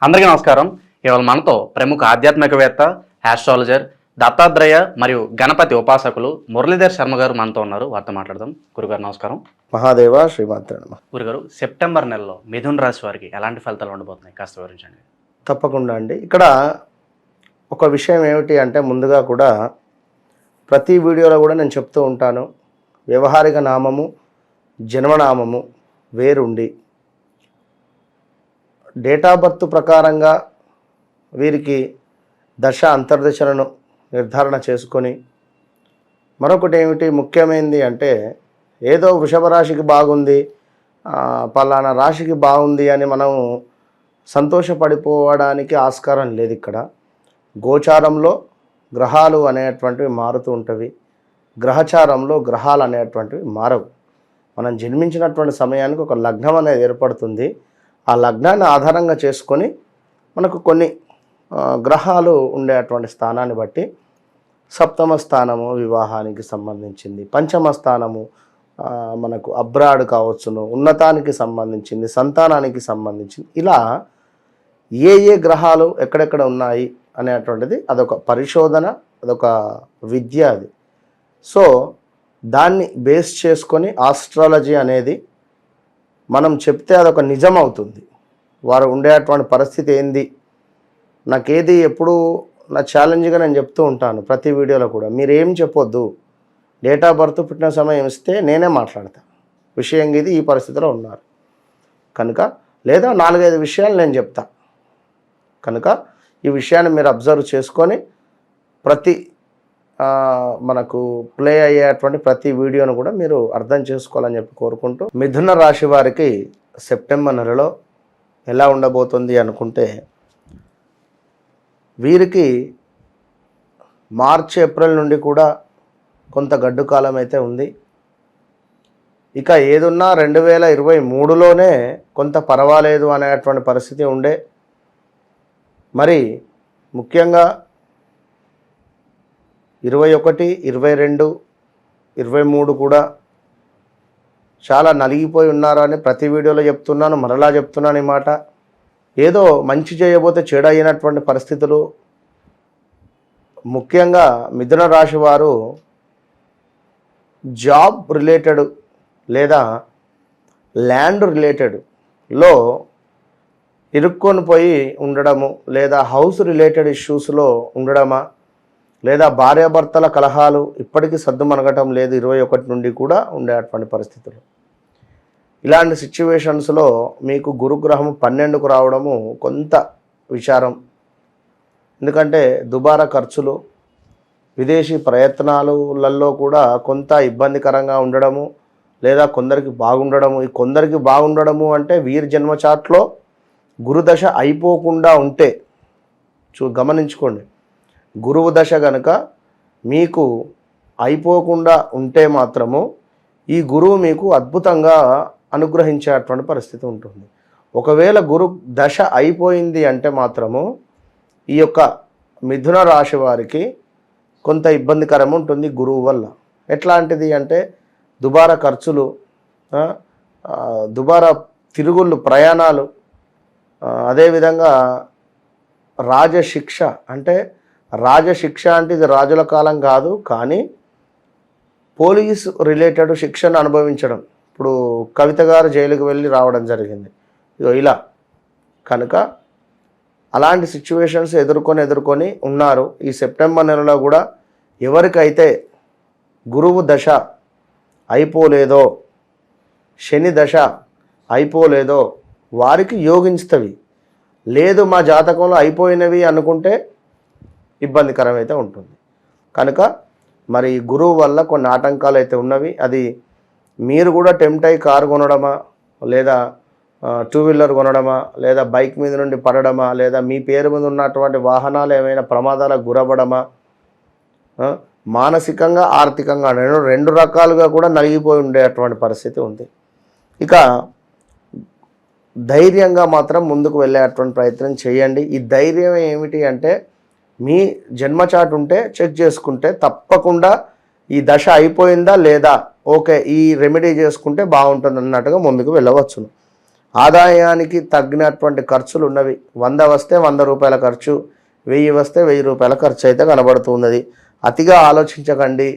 అందరికీ నమస్కారం. ఇవాళ మనతో ప్రముఖ ఆధ్యాత్మికవేత్త, ఆస్ట్రాలజర్, దత్తాత్రేయ మరియు గణపతి ఉపాసకులు మురళీధర్ శర్మ గారు మనతో ఉన్నారు. వారితో మాట్లాడదాం. గురుగారు నమస్కారం. మహాదేవ శ్రీమాత్రే నమః. గురుగారు, సెప్టెంబర్ నెలలో మిథున రాశి వారికి ఎలాంటి ఫలితాలు ఉండబోతున్నాయి కాస్త వివరించండి. తప్పకుండా అండి. ఇక్కడ ఒక విషయం ఏమిటి అంటే, ముందుగా కూడా ప్రతి వీడియోలో కూడా నేను చెప్తూ ఉంటాను, వ్యవహారిక నామము జన్మనామము వేరుండి డేట్ ఆఫ్ బర్త్ ప్రకారంగా వీరికి దశ అంతర్దశలను నిర్ధారణ చేసుకొని, మరొకటి ఏమిటి ముఖ్యమైనది అంటే, ఏదో వృషభ రాశికి బాగుంది, పలానా రాశికి బాగుంది అని మనం సంతోషపడిపోవడానికి ఆస్కారం లేదు. ఇక్కడ గోచారంలో గ్రహాలు అనేటువంటివి మారుతూ ఉంటవి, గ్రహచారంలో గ్రహాలు అనేటువంటివి మారవు. మనం జన్మించినటువంటి సమయానికి ఒక లగ్నం అనేది ఏర్పడుతుంది. ఆ లగ్నాన్ని ఆధారంగా చేసుకొని మనకు కొన్ని గ్రహాలు ఉండేటువంటి స్థానాన్ని బట్టి సప్తమ స్థానము వివాహానికి సంబంధించింది, పంచమ స్థానము మనకు అబ్రాడ్ కావచ్చును, ఉన్నతానికి సంబంధించింది, సంతానానికి సంబంధించింది, ఇలా ఏ గ్రహాలు ఎక్కడెక్కడ ఉన్నాయి అనేటువంటిది అదొక పరిశోధన, అదొక విద్య అది. సో దాన్ని బేస్ చేసుకొని ఆస్ట్రాలజీ అనేది మనం చెప్తే అదొక నిజం అవుతుంది. వారు ఉండేటువంటి పరిస్థితి ఏంది, నాకేది ఎప్పుడు నా ఛాలెంజ్గా నేను చెప్తూ ఉంటాను ప్రతి వీడియోలో కూడా, మీరేం చెప్పొద్దు, డేట్ ఆఫ్ బర్త్ పుట్టిన సమయం ఇస్తే నేనే మాట్లాడతా, విషయం ఇది ఈ పరిస్థితిలో ఉన్నారు కనుక, లేదా 4-5 విషయాలు నేను చెప్తా కనుక ఈ విషయాన్ని మీరు అబ్జర్వ్ చేసుకొని ప్రతి మనకు ప్లే అయ్యేటువంటి ప్రతి వీడియోను కూడా మీరు అర్థం చేసుకోవాలని చెప్పి కోరుకుంటూ, మిథున రాశి వారికి సెప్టెంబర్ నెలలో ఎలా ఉండబోతుంది అనుకుంటే, వీరికి మార్చి ఏప్రిల్ నుండి కూడా కొంత గడ్డు కాలం అయితే ఉంది. ఇక ఏదున్నా 2023లోనే కొంత పర్వాలేదు అనేటువంటి పరిస్థితి ఉండే. మరి ముఖ్యంగా 21, 22, 23 కూడా చాలా నలిగిపోయి ఉన్నారు అని ప్రతి వీడియోలో చెప్తున్నాను, మరలా చెప్తున్నాను ఈ మాట. ఏదో మంచి చేయబోతే చెడు అయినటువంటి పరిస్థితులు. ముఖ్యంగా మిథున రాశి వారు జాబ్ రిలేటెడ్ లేదా ల్యాండ్ రిలేటెడ్లో ఇరుక్కొని పోయి ఉండడము, లేదా హౌస్ రిలేటెడ్ ఇష్యూస్లో ఉండడమా, లేదా భార్యాభర్తల కలహాలు ఇప్పటికీ సద్దుమనగటం లేదు 21 నుండి కూడా ఉండేటువంటి పరిస్థితులు. ఇలాంటి సిచ్యువేషన్స్లో మీకు గురుగ్రహం 12కు రావడము కొంత విచారం. ఎందుకంటే దుబారా ఖర్చులు, విదేశీ ప్రయత్నాలలో కూడా కొంత ఇబ్బందికరంగా ఉండడము, లేదా కొందరికి బాగుండడము. ఈ కొందరికి బాగుండడము అంటే వీరి జన్మ చార్ట్లో గురుదశ అయిపోకుండా ఉంటే గమనించుకోండి. గురువు దశ గనుక మీకు అయిపోకుండా ఉంటే మాత్రము ఈ గురువు మీకు అద్భుతంగా అనుగ్రహించేటువంటి పరిస్థితి ఉంటుంది. ఒకవేళ గురు దశ అయిపోయింది అంటే మాత్రము ఈ యొక్క మిథున రాశి వారికి కొంత ఇబ్బందికరం ఉంటుంది గురువు వల్ల. ఎట్లాంటిది అంటే దుబారా ఖర్చులు, దుబారా తిరుగుళ్ళు, ప్రయాణాలు, అదేవిధంగా రాజశిక్ష. అంటే రాజశిక్ష అంటే ఇది రాజుల కాలం కాదు, కానీ పోలీసు రిలేటెడ్ శిక్షను అనుభవించడం. ఇప్పుడు కవిత గారు జైలుకి వెళ్ళి రావడం జరిగింది ఇలా. కనుక అలాంటి సిచ్యువేషన్స్ ఎదుర్కొని ఉన్నారు. ఈ సెప్టెంబర్ నెలలో కూడా ఎవరికైతే గురువు దశ అయిపోలేదో, శని దశ అయిపోలేదో వారికి యోగించుతవి. లేదు మా జాతకంలో అయిపోయినవి అనుకుంటే ఇబ్బందికరం అయితే ఉంటుంది. కనుక మరి గురువు వల్ల కొన్ని ఆటంకాలు అయితే ఉన్నవి. అది మీరు కూడా టెంప్ట్ అయ్యి కారు కొనడమా, లేదా 2 వీలర్ కొనడమా, లేదా బైక్ మీద నుండి పడడమా, లేదా మీ పేరు మీద ఉన్నటువంటి వాహనాలు ఏమైనా ప్రమాదాలకు గురవ్వడమా, మానసికంగా ఆర్థికంగా రెండు రకాలుగా కూడా నలిగిపోయి ఉండేటువంటి పరిస్థితి ఉంది. ఇక ధైర్యంగా మాత్రం ముందుకు వెళ్ళేటువంటి ప్రయత్నం చేయండి. ఈ ధైర్యం ఏమిటి అంటే, మీ జన్మచాట్ ఉంటే చెక్ చేసుకుంటే తప్పకుండా ఈ దశ అయిపోయిందా లేదా, ఓకే ఈ రెమెడీ చేసుకుంటే బాగుంటుంది అన్నట్టుగా ముందుకు వెళ్ళవచ్చును. ఆదాయానికి తగ్గినటువంటి ఖర్చులు ఉన్నవి. 100 వస్తే 100 రూపాయల ఖర్చు, 1000 వస్తే 1000 రూపాయల ఖర్చు అయితే కనబడుతున్నది. అతిగా ఆలోచించకండి,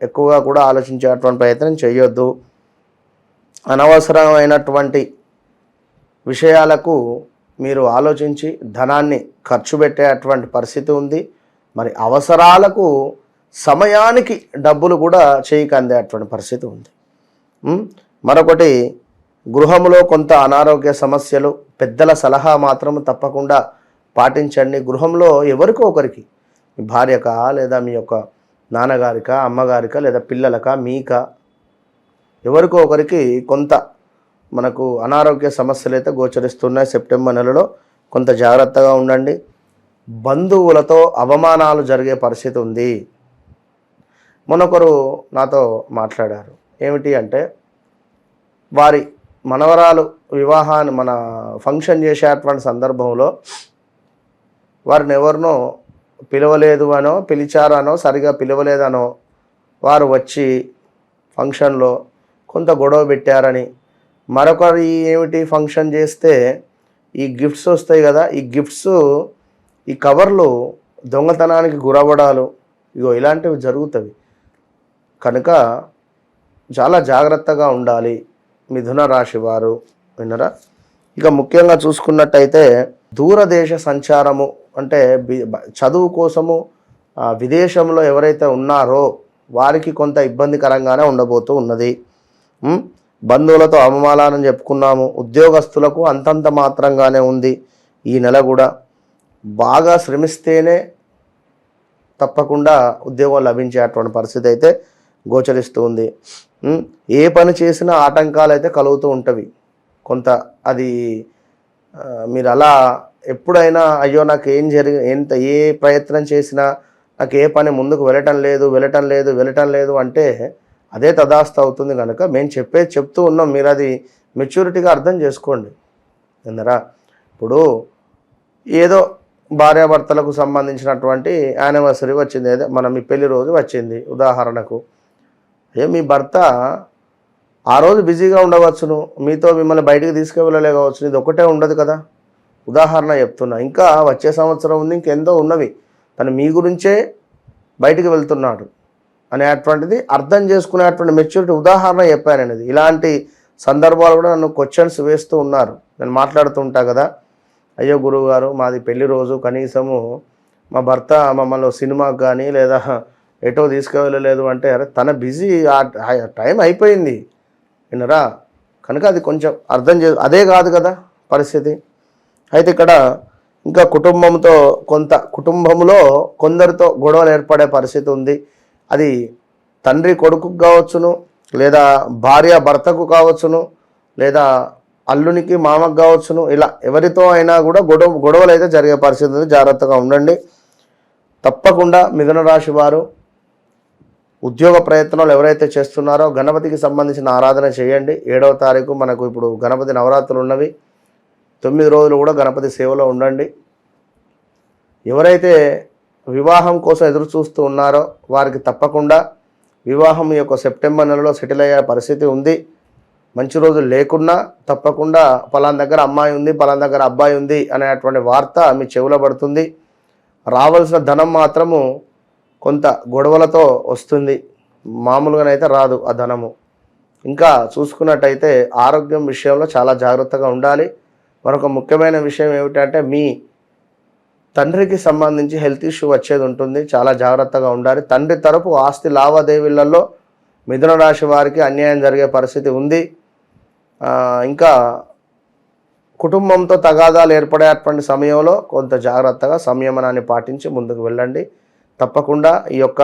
ఎక్కువగా కూడా ఆలోచించేటువంటి ప్రయత్నం చేయొద్దు. అనవసరమైనటువంటి విషయాలకు మీరు ఆలోచించి ధనాన్ని ఖర్చు పెట్టేటువంటి పరిస్థితి ఉంది. మరి అవసరాలకు సమయానికి డబ్బులు కూడా చేయికి అందేటువంటి పరిస్థితి ఉంది. మరొకటి, గృహంలో కొంత అనారోగ్య సమస్యలు, పెద్దల సలహా మాత్రం తప్పకుండా పాటించండి. గృహంలో ఎవరికో ఒకరికి, మీ భార్యకా లేదా మీ యొక్క నాన్నగారికా అమ్మగారికా లేదా పిల్లలకా మీకా ఎవరికో ఒకరికి కొంత మనకు అనారోగ్య సమస్యలు అయితే గోచరిస్తున్నాయి. సెప్టెంబర్ నెలలో కొంత జాగ్రత్తగా ఉండండి. బంధువులతో అవమానాలు జరిగే పరిస్థితి ఉంది. మొన్నొకరు నాతో మాట్లాడారు. ఏమిటి అంటే, వారి మనవరాలు వివాహాన్ని మన ఫంక్షన్ చేసేటువంటి సందర్భంలో వారిని ఎవరినో పిలవలేదు అనో పిలిచారనో సరిగా పిలవలేదనో వారు వచ్చి ఫంక్షన్లో కొంత గొడవ పెట్టారని, మరొకరి ఏమిటి ఫంక్షన్ చేస్తే ఈ గిఫ్ట్స్ వస్తాయి కదా, ఈ గిఫ్ట్స్ ఈ కవర్లు దొంగతనానికి గురవడాలు, ఇగో ఇలాంటివి జరుగుతాయి. కనుక చాలా జాగ్రత్తగా ఉండాలి మిథున రాశి వారు, విన్నరా. ఇక ముఖ్యంగా చూసుకున్నట్టయితే దూరదేశ సంచారము అంటే చదువు కోసము విదేశంలో ఎవరైతే ఉన్నారో వారికి కొంత ఇబ్బందికరంగానే ఉండబోతూ ఉన్నది. బంధువులతో అవమానాలను చెప్పుకున్నాము. ఉద్యోగస్తులకు అంతంత మాత్రంగానే ఉంది. ఈ నెల కూడా బాగా శ్రమిస్తేనే తప్పకుండా ఉద్యోగం లభించేటువంటి పరిస్థితి అయితే గోచరిస్తూ ఉంది. ఏ పని చేసినా ఆటంకాలు అయితే కలుగుతూ ఉంటవి. కొంత అది మీరు అలా ఎప్పుడైనా అయ్యో నాకు ఏం ఏ ప్రయత్నం చేసినా నాకు ఏ పని ముందుకు వెళ్ళటం లేదు అంటే అదే తదాస్తు అవుతుంది. కనుక మేము చెప్తూ ఉన్నాం, మీరు అది మెచ్యూరిటీగా అర్థం చేసుకోండి. విన్నరా. ఇప్పుడు ఏదో భార్యాభర్తలకు సంబంధించినటువంటి యానివర్సరీ వచ్చింది, ఏదో మన మీ పెళ్లి రోజు వచ్చింది ఉదాహరణకు. మీ భర్త ఆ రోజు బిజీగా ఉండవచ్చును, మీతో మిమ్మల్ని బయటికి తీసుకువెళ్ళలే కావచ్చు, ఇది ఒకటే ఉండదు కదా. ఉదాహరణ చెప్తున్నా. ఇంకా వచ్చే సంవత్సరం ఉంది, ఇంకెంతో ఉన్నవి. తను మీ గురించే బయటికి వెళ్తున్నాడు అనేటువంటిది అర్థం చేసుకునేటువంటి మెచ్యూరిటీ ఉదాహరణ చెప్పాను అనేది. ఇలాంటి సందర్భాలు కూడా నన్ను క్వశ్చన్స్ వేస్తూ ఉన్నారు. నేను మాట్లాడుతూ ఉంటా కదా, అయ్యో గురువు గారు మాది పెళ్లి రోజు, కనీసము మా భర్త మమ్మల్ని సినిమాకి కానీ లేదా ఎటో తీసుకువెళ్ళలేదు అంటే, అరే తన బిజీ, ఆ టైం అయిపోయింది, విన్నరా. కనుక అది కొంచెం అర్థం అదే కాదు కదా పరిస్థితి. అయితే ఇక్కడ ఇంకా కుటుంబంలో కొందరితో గొడవలు ఏర్పడే పరిస్థితి ఉంది. అది తండ్రి కొడుకుకు కావచ్చును, లేదా భార్య భర్తకు కావచ్చును, లేదా అల్లునికి మామకు కావచ్చును. ఇలా ఎవరితో అయినా కూడా గొడవలు అయితే జరిగే పరిస్థితి ఉంది. జాగ్రత్తగా ఉండండి. తప్పకుండా మిథున రాశి వారు ఉద్యోగ ప్రయత్నాలు ఎవరైతే చేస్తున్నారో గణపతికి సంబంధించిన ఆరాధన చేయండి. 7వ తారీఖు మనకు ఇప్పుడు గణపతి నవరాత్రులు ఉన్నవి. 9 రోజులు కూడా గణపతి సేవలో ఉండండి. ఎవరైతే వివాహం కోసం ఎదురు చూస్తూ ఉన్నారో వారికి తప్పకుండా వివాహం యొక్క సెప్టెంబర్ నెలలో సెటిల్ అయ్యే పరిస్థితి ఉంది. మంచి రోజులు లేకున్నా తప్పకుండా పలానా దగ్గర అమ్మాయి ఉంది, పలానా దగ్గర అబ్బాయి ఉంది అనేటువంటి వార్త మీ చెవిలో పడుతుంది. రావాల్సిన ధనం మాత్రము కొంత గొడవలతో వస్తుంది, మామూలుగానైతే రాదు ఆ ధనము. ఇంకా చూసుకున్నట్టయితే ఆరోగ్యం విషయంలో చాలా జాగ్రత్తగా ఉండాలి. మరొక ముఖ్యమైన విషయం ఏమిటంటే, మీ తండ్రికి సంబంధించి హెల్త్ ఇష్యూ వచ్చేది ఉంటుంది, చాలా జాగ్రత్తగా ఉండాలి. తండ్రి తరపు ఆస్తి లావాదేవీలలో మిథున రాశి వారికి అన్యాయం జరిగే పరిస్థితి ఉంది. ఇంకా కుటుంబంతో తగాదాలు ఏర్పడేటువంటి సమయంలో కొంత జాగ్రత్తగా సంయమనాన్ని పాటించి ముందుకు వెళ్ళండి. తప్పకుండా ఈ యొక్క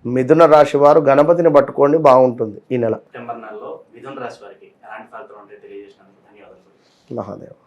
మిథున రాశి వారు గణపతిని పట్టుకోండి, బాగుంటుంది ఈ నెల. సెప్టెంబర్ నెలలో మిథున రాశి వారికి ఎలాంటి ఫలితాలు ఉంటాయో తెలియజేసినందుకు ధన్యవాదాలు. మహాదేవ్.